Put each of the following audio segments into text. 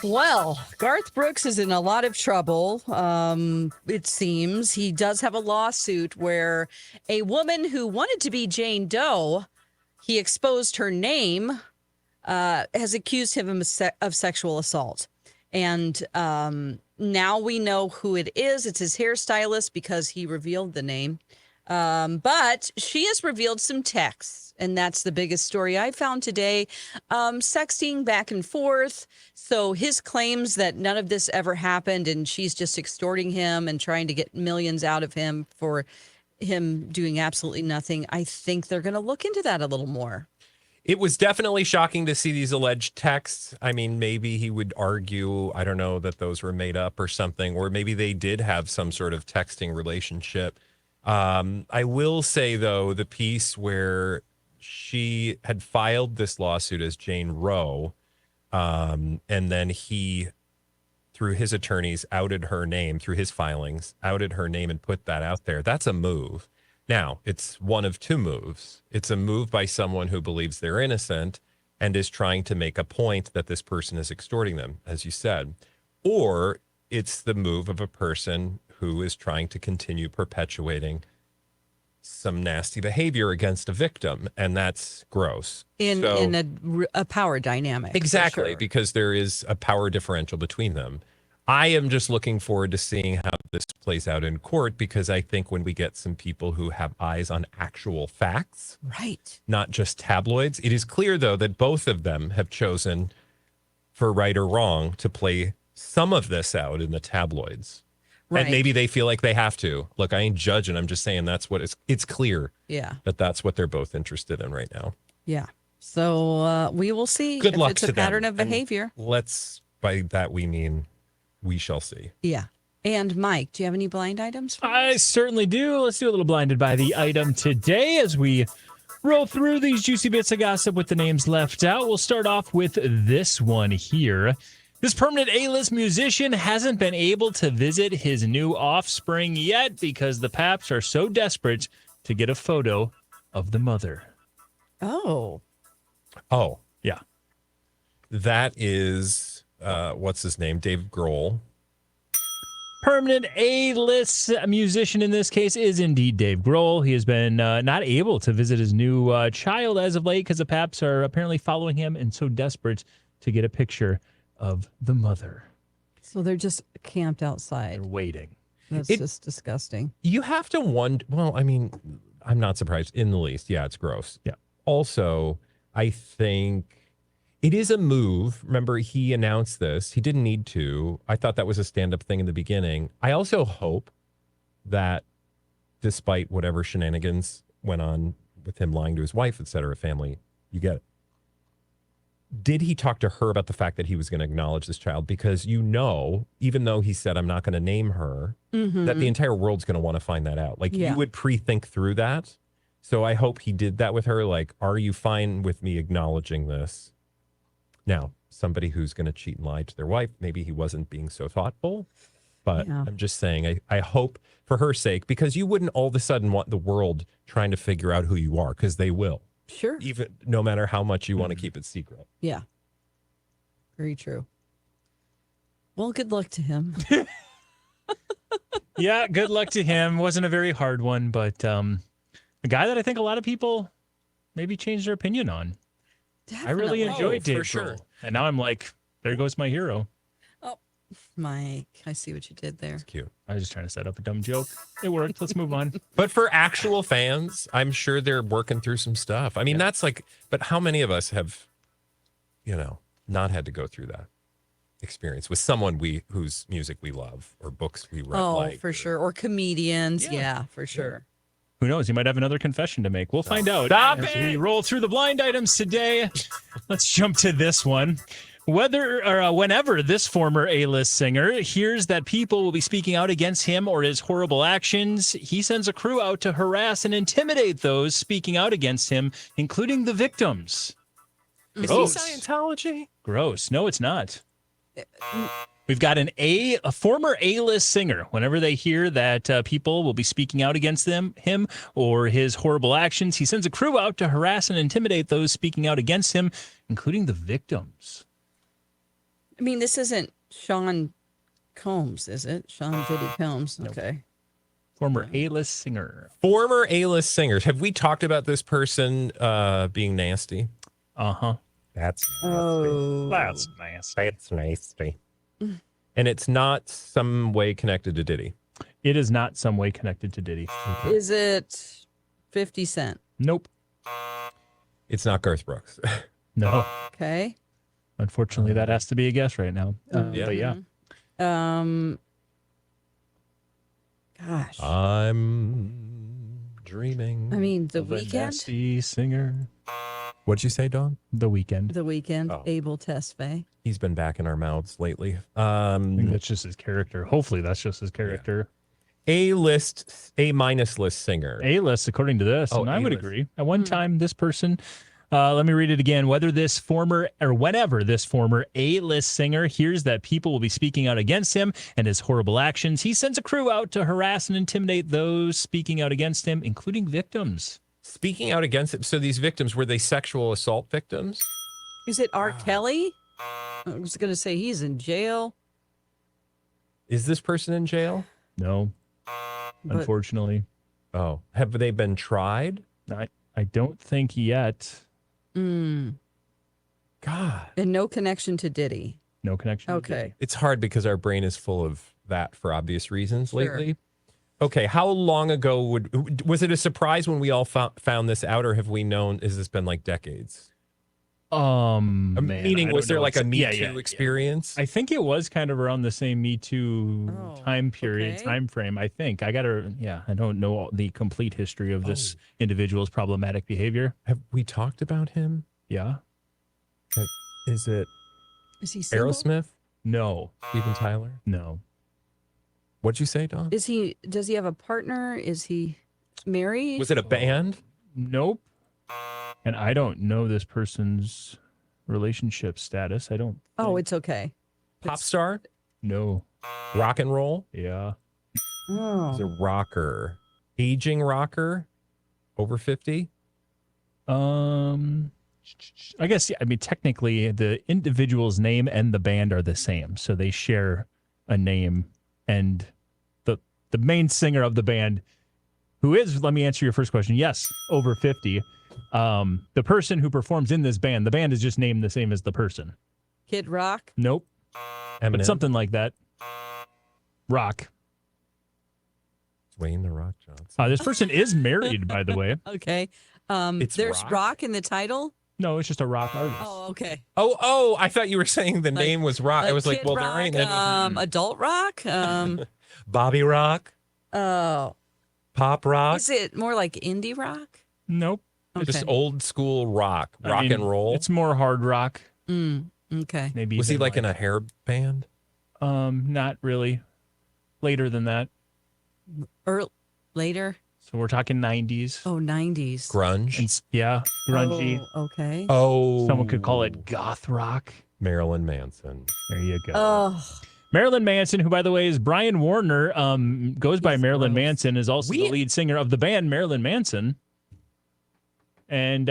Well, Garth Brooks is in a lot of trouble. It seems he does have a lawsuit where a woman who wanted to be Jane Doe, he exposed her name, has accused him of sexual assault. And now we know who it is. It's his hairstylist because he revealed the name. But she has revealed some texts, and that's the biggest story I found today. Sexting back and forth. So his claims that none of this ever happened and she's just extorting him and trying to get millions out of him for him doing absolutely nothing. I think they're going to look into that a little more. It was definitely shocking to see these alleged texts. I mean, maybe he would argue, I don't know, that those were made up or something, or maybe they did have some sort of texting relationship. I will say, though, the piece where she had filed this lawsuit as Jane Roe, and then he, through his attorneys, outed her name, through his filings, outed her name and put that out there. That's a move. Now, it's one of two moves. It's a move by someone who believes they're innocent and is trying to make a point that this person is extorting them, as you said. Or it's the move of a person who is trying to continue perpetuating some nasty behavior against a victim, and that's gross. In a power dynamic. Exactly, sure. Because there is a power differential between them. I am just looking forward to seeing how this plays out in court, because I think when we get some people who have eyes on actual facts, right, not just tabloids, it is clear, though, that both of them have chosen, for right or wrong, to play some of this out in the tabloids. Right. And maybe they feel like they have to. Look, I ain't judging. I'm just saying that's what it's clear. Yeah. That's what they're both interested in right now. Yeah. So we will see. Good luck it's a to pattern them. of behavior. And by that we mean we shall see. Yeah. And Mike, do you have any blind items for us? I certainly do. Let's do a little blinded by the item today as we roll through these juicy bits of gossip with the names left out. We'll start off with this one here. This permanent A-list musician hasn't been able to visit his new offspring yet because the Paps are so desperate to get a photo of the mother. Oh. Yeah. That is, what's his name? Dave Grohl. Permanent A-list musician in this case is indeed Dave Grohl. He has been not able to visit his new child as of late because the Paps are apparently following him and so desperate to get a picture of the mother. So they're just camped outside. They're waiting. That's just disgusting. You have to wonder. Well, I mean, I'm not surprised in the least. Yeah, it's gross. Yeah. Also, I think it is a move. Remember, he announced this. He didn't need to. I thought that was a stand-up thing in the beginning. I also hope that despite whatever shenanigans went on with him lying to his wife, et cetera, family, you get it. Did he talk to her about the fact that he was going to acknowledge this child? Because even though he said, I'm not going to name her, that the entire world's going to want to find that out. Like, you would pre-think through that. So I hope he did that with her. Like, are you fine with me acknowledging this? Now, somebody who's going to cheat and lie to their wife, maybe he wasn't being so thoughtful. But I'm just saying, I hope for her sake, because you wouldn't all of a sudden want the world trying to figure out who you are, because they will. Sure. Even no matter how much you want to keep it secret. Yeah. Very true. Well, good luck to him. Yeah, good luck to him. Wasn't a very hard one, but a guy that I think a lot of people maybe changed their opinion on. Definitely. I really enjoyed Dave for sure. Grohl. And now I'm like, there goes my hero. Oh, Mike, I see what you did there. It's cute. I was just trying to set up a dumb joke. It worked. Let's move on. But for actual fans, I'm sure they're working through some stuff. I mean, that's like, but how many of us have, not had to go through that experience with someone whose music we love or books we read? Oh, for sure. Or comedians. Yeah, for sure. Who knows? He might have another confession to make. We'll find out. Stop As it! we roll through the blind items today. Let's jump to this one. Whenever this former A-list singer hears that people will be speaking out against him or his horrible actions, he sends a crew out to harass and intimidate those speaking out against him, including the victims. Is he Scientology? Gross. No, it's not. We've got a former A-list singer. Whenever they hear that people will be speaking out against him or his horrible actions, he sends a crew out to harass and intimidate those speaking out against him, including the victims. I mean, this isn't Sean Combs, is it? Sean Diddy Combs. Nope. Okay. Former A-list singer. Former A-list singers. Have we talked about this person being nasty? Uh-huh. That's Oh. That's nasty. That's nasty. And it's not some way connected to Diddy. It is not some way connected to Diddy. Is it 50 Cent? Nope. It's not Garth Brooks. No. Okay. Unfortunately, that has to be a guess right now. Yeah. But yeah. Gosh. I'm dreaming. I mean, The Of a Weeknd. nasty singer. What'd you say, Dawn? The Weeknd. The Weeknd. Oh. Abel Tesfaye. He's been back in our mouths lately. I think that's just his character. Hopefully, that's just his character. A-list, A-minus list singer. A-list, according to this, Oh, and I would A-list. agree. At one time, this person, let me read it again. Whenever this former A-list singer hears that people will be speaking out against him and his horrible actions, he sends a crew out to harass and intimidate those speaking out against him, including victims. Speaking out against it. So these victims, were they sexual assault victims? Is it R. Kelly? I was going to say he's in jail. Is this person in jail? No, But- unfortunately. Oh, have they been tried? I don't think yet. Mm. God. And no connection to Diddy. No connection. to Okay. It's hard because our brain is full of that for obvious reasons Sure. lately. Okay, how long ago was it a surprise when we all found this out, or have we known? Has this been like decades? Man, Meaning, I was don't there know. like a Me Yeah, Too yeah. experience? I think it was kind of around the same Me Too Oh, time period, okay. time frame. I think I don't know the complete history of this individual's problematic behavior. Have we talked about him? Yeah. Is it Is he single? Aerosmith? No. Steven Tyler? No. What'd you say, Don? Does he have a partner? Is he married? Was it a band? Nope. And I don't know this person's relationship status. I don't. Oh, think- it's okay. Pop star? no. Rock and roll? Yeah. He's Oh. a rocker. Aging rocker? Over 50? I guess I mean technically the individual's name and the band are the same, so they share a name, and the main singer of the band, who is, let me answer your first question. Yes, over 50. The person who performs in this band, the band is just named the same as the person. Kid Rock? Nope, Eminem? but something like that. Rock. Dwayne The Rock Johnson. This person is married, by the way. Okay. It's There's rock? rock in the title? No, it's just a rock artist. Oh, okay. Oh, I thought you were saying the name was Rock. I was like, Kid well, Rock, there ain't any. adult rock? Bobby Rock? Oh. Pop rock? Is it more like indie rock? Nope. Okay. Just old school rock. I Rock mean, and roll? It's more hard rock. Okay. Maybe. Was he even like in a hair band? Not really. Later than that. Or later? So we're talking 90s. Oh, 90s. Grunge? And yeah, grungy. Oh, okay. Oh. Someone could call it goth rock. Marilyn Manson. There you go. Oh. Marilyn Manson, who by the way is Brian Warner, goes by He's Marilyn gross. Manson, is also the lead singer of the band Marilyn Manson. And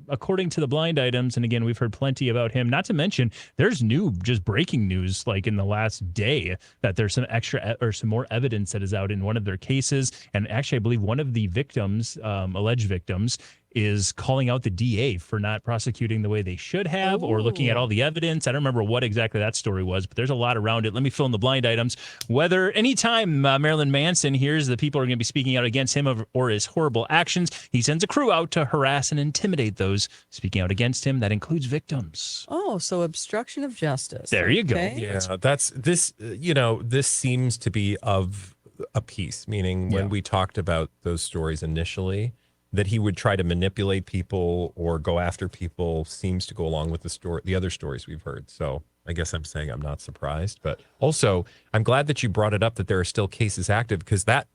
according to the blind items, and again, we've heard plenty about him, not to mention there's just breaking news like in the last day that there's some extra or some more evidence that is out in one of their cases. And actually, I believe one of the victims, alleged victims, is calling out the DA for not prosecuting the way they should have or looking at all the evidence. I don't remember what exactly that story was, but there's a lot around it. Let me fill in the blind items. Whether anytime Marilyn Manson hears that people are going to be speaking out against him or his horrible actions, he sends a crew out to harass and intimidate those speaking out against him. That includes victims. Oh, so obstruction of justice. There you go. Okay. Yeah, that's this, this seems to be of a piece, meaning when we talked about those stories initially, that he would try to manipulate people or go after people seems to go along with the other stories we've heard. So I guess I'm saying I'm not surprised, but also I'm glad that you brought it up that there are still cases active, because that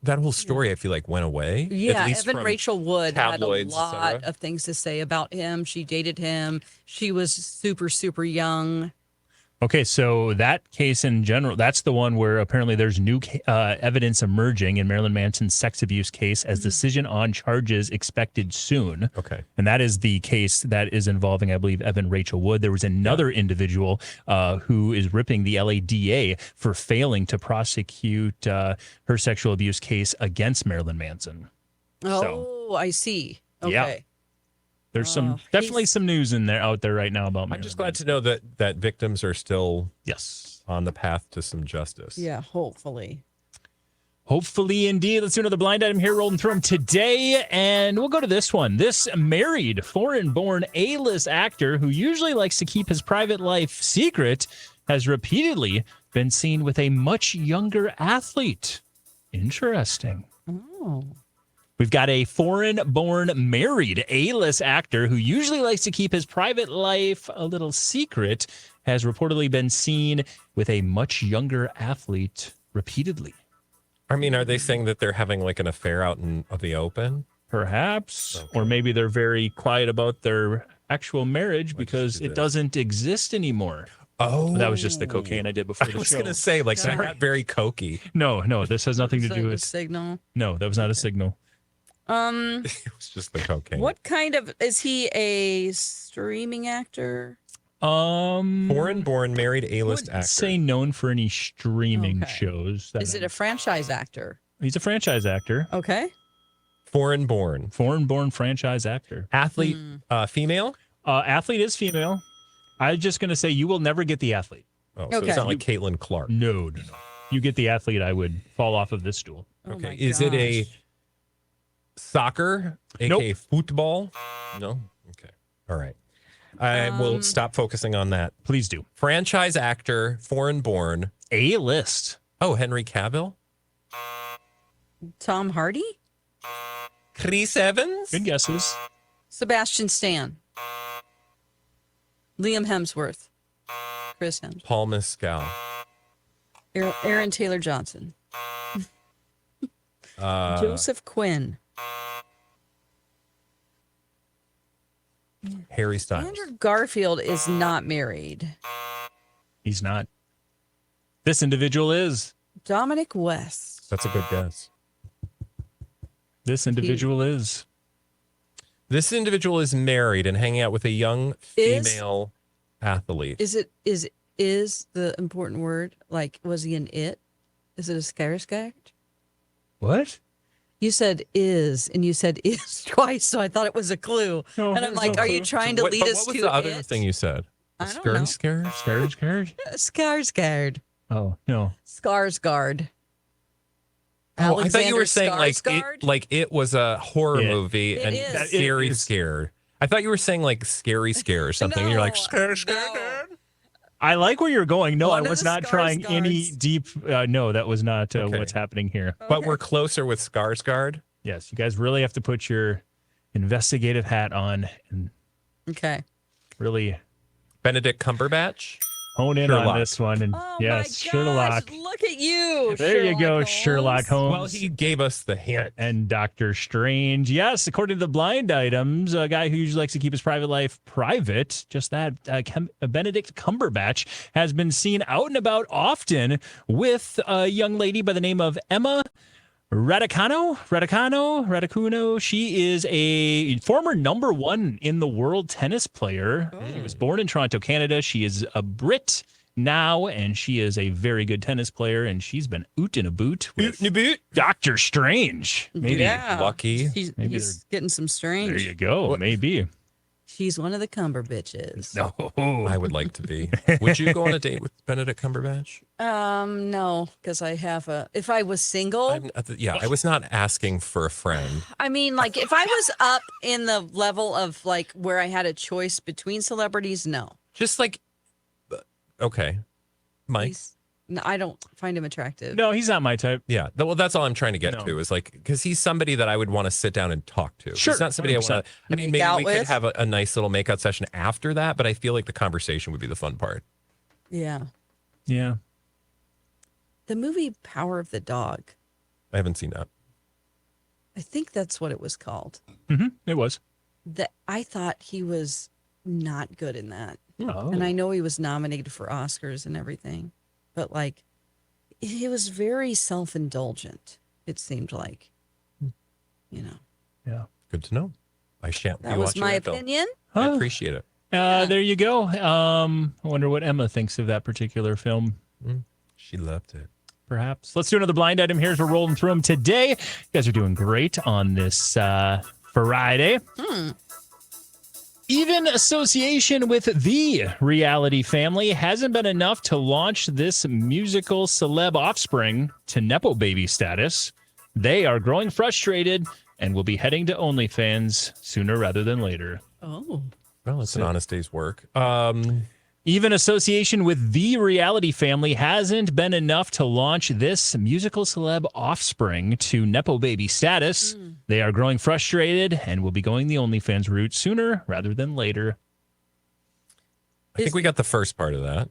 whole story I feel like went away. Yeah, at least Evan from Rachel Wood had a tabloids, et lot cetera. of things to say about him. She dated him. She was super, super young Okay, so that case in general, that's the one where apparently there's new evidence emerging in Marilyn Manson's sex abuse case as decision on charges expected soon. Okay. And that is the case that is involving, I believe, Evan Rachel Wood. There was another individual who is ripping the LADA for failing to prosecute her sexual abuse case against Marilyn Manson. Oh, I see. Okay. Yeah. There's definitely some news out there right now about Marilyn I'm just glad to know that victims are still on the path to some justice. Yeah, hopefully. Hopefully, indeed. Let's do another blind item here, rolling through them today. And we'll go to this one. This married, foreign-born A-list actor who usually likes to keep his private life secret has repeatedly been seen with a much younger athlete. Interesting. Oh. We've got a foreign-born married A-list actor who usually likes to keep his private life a little secret, has reportedly been seen with a much younger athlete repeatedly. I mean, are they saying that they're having like an affair out in the open? Perhaps. Okay. Or maybe they're very quiet about their actual marriage because it doesn't exist anymore. Oh. That was just the cocaine I did before the show. I was going to say, like, that got very cokey. No, this has nothing to do a with... signal. No, that was not a signal. It was just the cocaine. What kind of is he a streaming actor? Foreign-born married A-list actor. Say known for any streaming shows. Is it a franchise actor? He's a franchise actor. Okay. Foreign-born franchise actor. athlete, female. Athlete is female. I'm just going to say you will never get the athlete. Oh, so Okay. it's not like Caitlin Clark. No. You get the athlete, I would fall off of this stool. Okay. my Is it a gosh. soccer, aka football? No. Okay. All right. I will stop focusing on that. Please do. Franchise actor, foreign-born. A-list. Oh, Henry Cavill, Tom Hardy? Chris Evans. Good guesses. Sebastian Stan. Liam Hemsworth. Chris Hemsworth. Paul Mescal. Aaron Taylor Johnson. Joseph Quinn. Harry Styles. Andrew Garfield is not married. He's not. This individual is. Dominic West. That's a good guess. This individual is. This individual is married and hanging out with a young female athlete. Is the important word? Like, was he an it? Is it a Skarsgård? What? You said is, and you said is twice, so I thought it was a clue. No, and I'm there's like, no are you clue. trying to lead us what was to the other it? thing you said? I don't know. Skarsgård? Skarsgård. Oh, no. Skarsgård. Oh, I thought you were Alexander saying Skarsgård? it was a horror movie It and is. scary scared. I thought you were saying like scary scare or something. You're like scare. No. I like where you're going. No, One I of was the not trying any Skarsgårds. deep. No, that was not Okay. what's happening here. But we're closer with Skarsgård. Yes, you guys really have to put your investigative hat on and Okay. really Benedict Cumberbatch. hone in Sherlock. on this one. And Oh yes, my gosh, Sherlock. look at you. There you go, Holmes. Sherlock Holmes. Well, he gave us the hint. And Dr. Strange. Yes, according to the blind items, a guy who usually likes to keep his private life private, just that, Benedict Cumberbatch has been seen out and about often with a young lady by the name of Emma Raducanu. She is a former number one in the world tennis player. She was born in Toronto, Canada. She is a Brit now, and she is a very good tennis player, and she's been oot in a boot with Doctor Strange. Maybe. Yeah. Lucky. Maybe He's getting some There strange. you go. Maybe. She's one of the Cumber bitches. No. I would like to be. Would you go on a date with Benedict Cumberbatch? No, because I have if I was single, I was not asking for a friend. I mean, like if I was up in the level of like where I had a choice between celebrities, no. Just like, okay, Mike. No, I don't find him attractive. No, he's not my type. Yeah, well, that's all I'm trying to get No. to is like, because he's somebody that I would want to sit down and talk to. Sure, He's not somebody I want to, I mean, Make maybe out we could with? have a nice little makeout session after that, but I feel like the conversation would be the fun part. Yeah. Yeah. The movie Power of the Dog. I haven't seen that. I think that's what it was called. It was. That I thought he was not good in that. Oh. And I know he was nominated for Oscars and everything, but like, he was very self-indulgent, it seemed like, you know. Yeah. Good to know. I shan't be That was watching my that film. opinion. I Huh. appreciate it. There you go. I wonder what Emma thinks of that particular film. She loved it. Perhaps. Let's do another blind item here as we're rolling through them today. You guys are doing great on this Friday. Even association with the reality family hasn't been enough to launch this musical celeb offspring to Nepo baby status. They are growing frustrated and will be heading to OnlyFans sooner rather than later. Oh. Well, it's an honest day's work. Even association with the reality family hasn't been enough to launch this musical celeb offspring to Nepo baby status. They are growing frustrated and will be going the OnlyFans route sooner rather than later. I think we got the first part of that.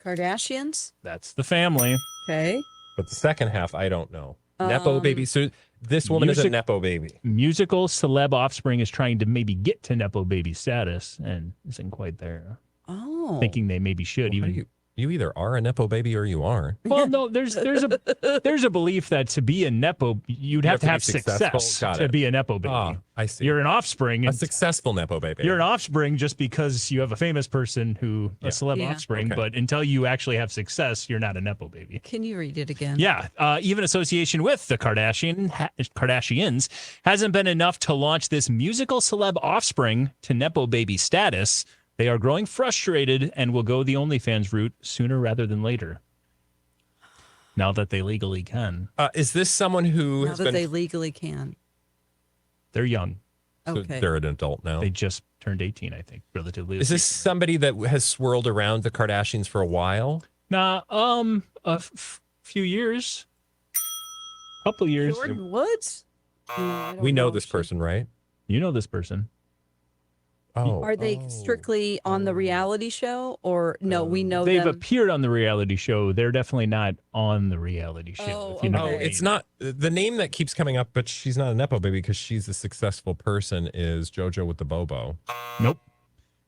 Kardashians? That's the family. Okay. But the second half, I don't know. Nepo baby. So this woman is a Nepo baby. Musical celeb offspring is trying to maybe get to Nepo baby status and isn't quite there. Oh. Thinking they maybe should. Well, you either are a Nepo baby or you aren't. Well, no, there's a belief that to be a Nepo, you'd have to have success to be a Nepo baby. Ah, I see. You're an offspring. A successful Nepo baby. You're an offspring just because you have a famous person a celeb offspring, Okay. but until you actually have success, you're not a Nepo baby. Can you read it again? Yeah, even association with the Kardashians hasn't been enough to launch this musical celeb offspring to Nepo baby status. They are growing frustrated and will go the OnlyFans route sooner rather than later. Now that they legally can. Is this someone who Now has that been... they legally can. They're young. So Okay. they're an adult now. They just turned 18, I think, relatively. Is this somebody that has swirled around the Kardashians for a while? Nah, few years. Couple years. Jordan Woods? I don't We know know this if she- person, right? You know this person. Oh. Are they strictly on the reality show, or no? We know They've them. appeared on the reality show. They're definitely not on the reality show. Oh, if you know Oh, what I okay. it's mean. not the name that keeps coming up, but she's not a Nepo baby because she's a successful person, is JoJo with the Bobo. Nope.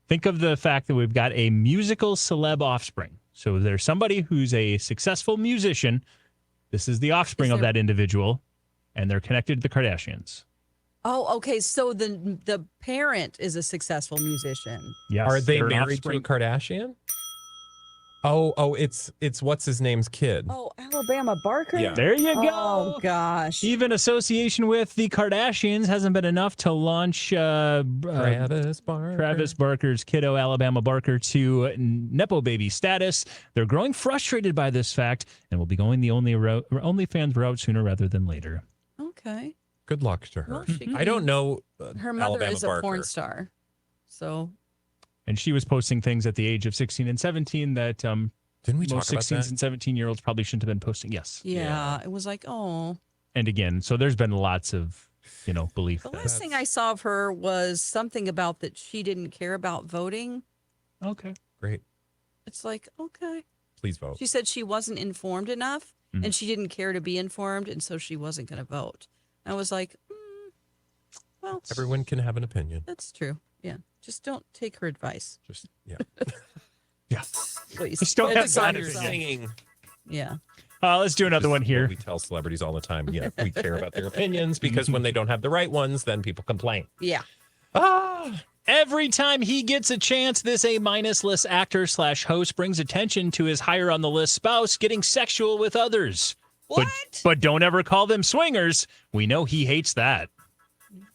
Think of the fact that we've got a musical celeb offspring. So there's somebody who's a successful musician. This is the offspring of that individual, and they're connected to the Kardashians. Oh, okay. So the parent is a successful musician. Yes. Are they they're an married to a offspring. Kardashian? Oh, it's what's his name's kid. Oh, Alabama Barker. Yeah. There you go. Oh gosh. Even association with the Kardashians hasn't been enough to launch Travis Barker. Travis Barker's kiddo, Alabama Barker, to Nepo baby status. They're growing frustrated by this fact and will be going the OnlyFans route sooner rather than later. Okay. Good luck to her. Well, she I don't know. Her mother Alabama is a Barker. porn star. So And she was posting things at the age of 16 and 17 that Didn't we talk most about 16s that? and 17-year-olds probably shouldn't have been posting. Yes. yeah, it was like, oh. And again, so there's been lots of, belief. The that- last thing I saw of her was something about that she didn't care about voting. Okay. Great. It's like, okay. Please vote. She said she wasn't informed enough Mhm. and she didn't care to be informed, and so she wasn't going to vote. I was like, well, Everyone can have an opinion. that's true. Yeah. Just don't take her advice, Just yeah. Yeah. please. Just don't have Focus on that your opinion. singing. Yeah. Let's do another one What here. we tell celebrities all the time. Yeah, we care about their opinions because when they don't have the right ones, then people complain. Yeah. Every time he gets a chance, this A-minus list actor / host brings attention to his higher on the list spouse getting sexual with others. What? But don't ever call them swingers. We know he hates that.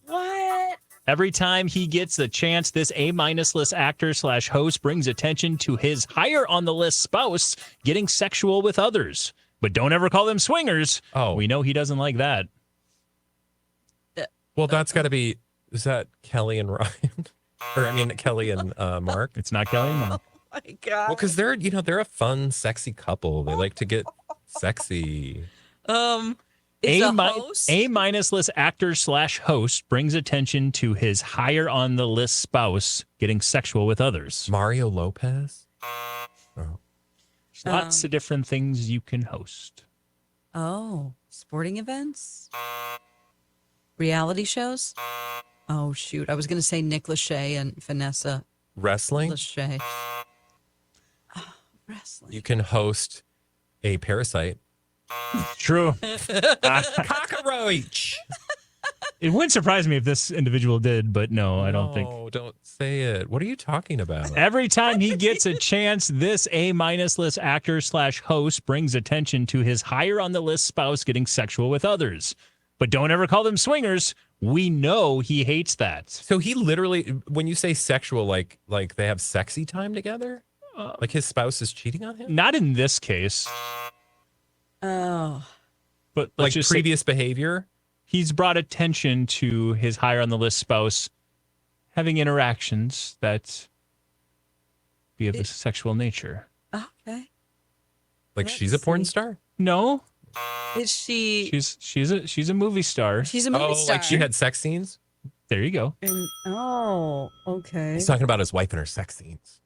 What? Every time he gets the chance, this A-minus list actor / host brings attention to his higher on the list spouse getting sexual with others. But don't ever call them swingers. Oh. We know he doesn't like that. Well, that's got to be. Is that Kelly and Ryan? Or I mean, Kelly and Mark. It's not Kelly. No. My God. Well, because they're a fun, sexy couple. They like to get sexy. It's a host. A-minus list actor / host brings attention to his higher on the list spouse getting sexual with others. Mario Lopez. Lots of different things you can host. Oh, sporting events? Reality shows? Oh, shoot. I was going to say Nick Lachey and Vanessa Wrestling. Lachey. Oh, wrestling. You can host a parasite. True. Cockroach. It wouldn't surprise me if this individual did, but no, I don't think. No, don't say it. What are you talking about? Every time he gets a chance, this A-list actor/host brings attention to his higher on the list spouse getting sexual with others. But don't ever call them swingers. We know he hates that. So he literally, when you say sexual, like they have sexy time together? Like his spouse is cheating on him? Not in this case, Oh. but Like let's just say previous behavior? he's brought attention to his higher on the list spouse having interactions that be of a sexual nature. Okay. Like Let's she's a porn see. star? No, Is she? she's a movie star. She's a movie Oh, star. like she had sex scenes? There you go. Oh, okay. He's talking about his wife and her sex scenes.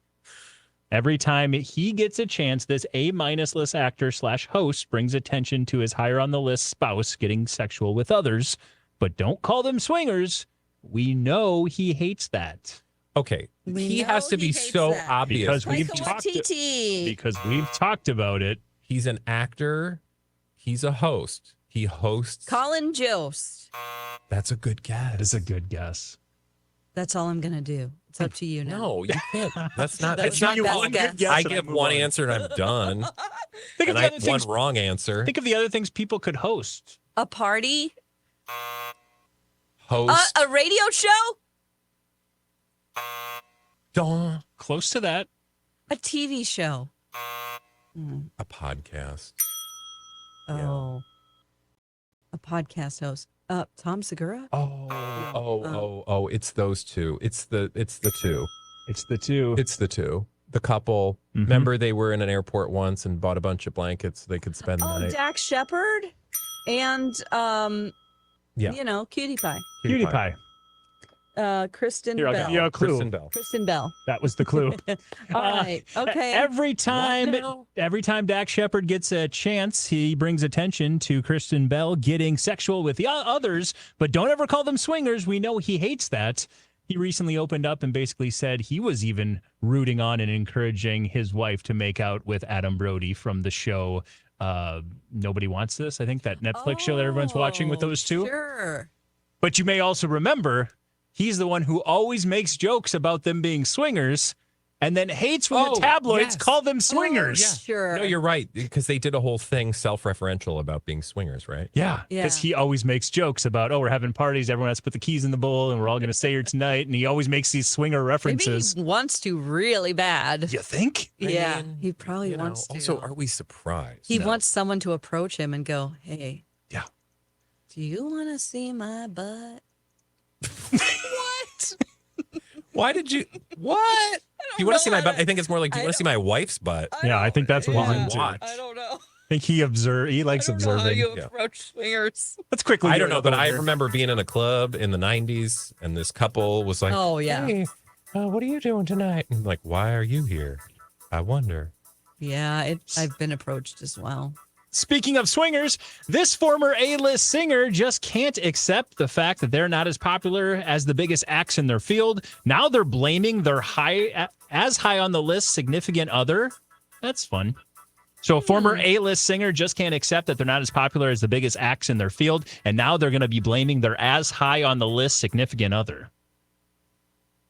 Every time he gets a chance, this A-list actor/host brings attention to his higher on the list spouse getting sexual with others. But don't call them swingers. We know he hates that. Okay. We He know has to he be hates so that. obvious. Because we've Michael talked Waititi. because we've talked about it. He's an actor. He's a host. He hosts. Colin Jost. That's a good guess. That is a good guess. That's all I'm gonna do. It's up to you now. No, you can't. That's not. That's It's not your one best good guess. I and I give move one on. answer and I'm done. Think and of the I other have one things. wrong answer. Think of the other things people could host. A party? Host. A radio show? Dawn. Close to that. A TV show? A podcast. Oh. A podcast host. Tom Segura? Oh, it's those two. It's the two. It's the two. It's the two. The couple. Mhm. Remember they were in an airport once and bought a bunch of blankets so they could spend the Oh, night. Dax Shepard and Yeah. you know, Cutie Pie. Cutie Pie. Kristen Here, I'll Bell. give you a clue. Kristen Bell. Kristen Bell. That was the clue. All right. Okay. Every time Dax Shepard gets a chance, he brings attention to Kristen Bell getting sexual with the others, but don't ever call them swingers. We know he hates that. He recently opened up and basically said he was even rooting on and encouraging his wife to make out with Adam Brody from the show Nobody Wants This. I think that Netflix show that everyone's watching with those two. Sure. But you may also remember he's the one who always makes jokes about them being swingers and then hates when the tabloids call them swingers. Oh, sure. No, you're right, because they did a whole thing self-referential about being swingers, right? Yeah, Yeah. because he always makes jokes about, we're having parties, everyone has to put the keys in the bowl, and we're all going to stay here tonight. And he always makes these swinger Maybe references. he wants to really bad. You think? Yeah, mean, he probably You know, wants to. also, are we surprised? He No. wants someone to approach him and go, "Hey, Yeah. do you want to see my butt?" What? Why did you? What? Do you want to see my butt? I think it's more like, do you want to see my wife's butt? Yeah, I think that's what While he's I into. watch. I don't know. I think he likes I don't know how observing. you Yeah. approach swingers. Let's quickly I do don't know, but another I one. remember being in a club in the 90s and this couple was like, Oh, yeah. "Hey, what are you doing tonight?" And I'm like, "Why are you here? I wonder." Yeah, I've been approached as well. Speaking of swingers, this former A-list singer just can't accept the fact that they're not as popular as the biggest acts in their field. Now they're blaming their high on the list significant other. That's fun. So a former A-list singer just can't accept that they're not as popular as the biggest acts in their field, and now they're going to be blaming their as high on the list significant other.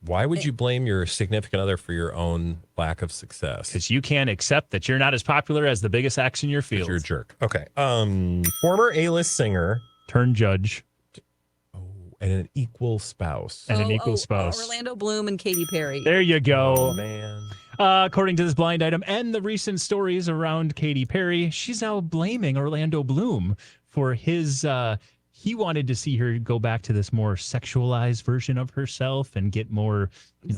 Why would you blame your significant other for your own lack of success? Because you can't accept that you're not as popular as the biggest acts in your 'Cause field. you're a jerk. Okay. Former A-list singer Turn judge and an equal spouse. and an equal spouse. Orlando Bloom and Katy Perry. There you go. Oh man. According to this blind item and the recent stories around Katy Perry, she's now blaming Orlando Bloom for his. He wanted to see her go back to this more sexualized version of herself and get more,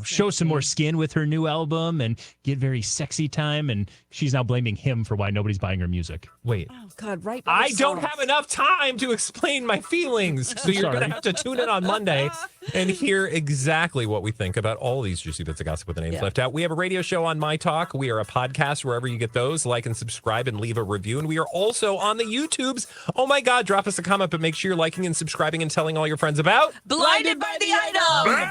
show some more skin with her new album and get very sexy time. And she's now blaming him for why nobody's buying her music. Wait. Oh God, right. by I don't yourself. have enough time to explain my feelings. So you're going to have to tune in on Monday and hear exactly what we think about all these juicy bits of gossip with the names left out. We have a radio show on My Talk. We are a podcast wherever you get those. Like and subscribe and leave a review. And we are also on the YouTubes. Oh my God, drop us a comment, but make sure you're liking and subscribing and telling all your friends about Blinded by the Item.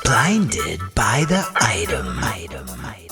Blinded by the item.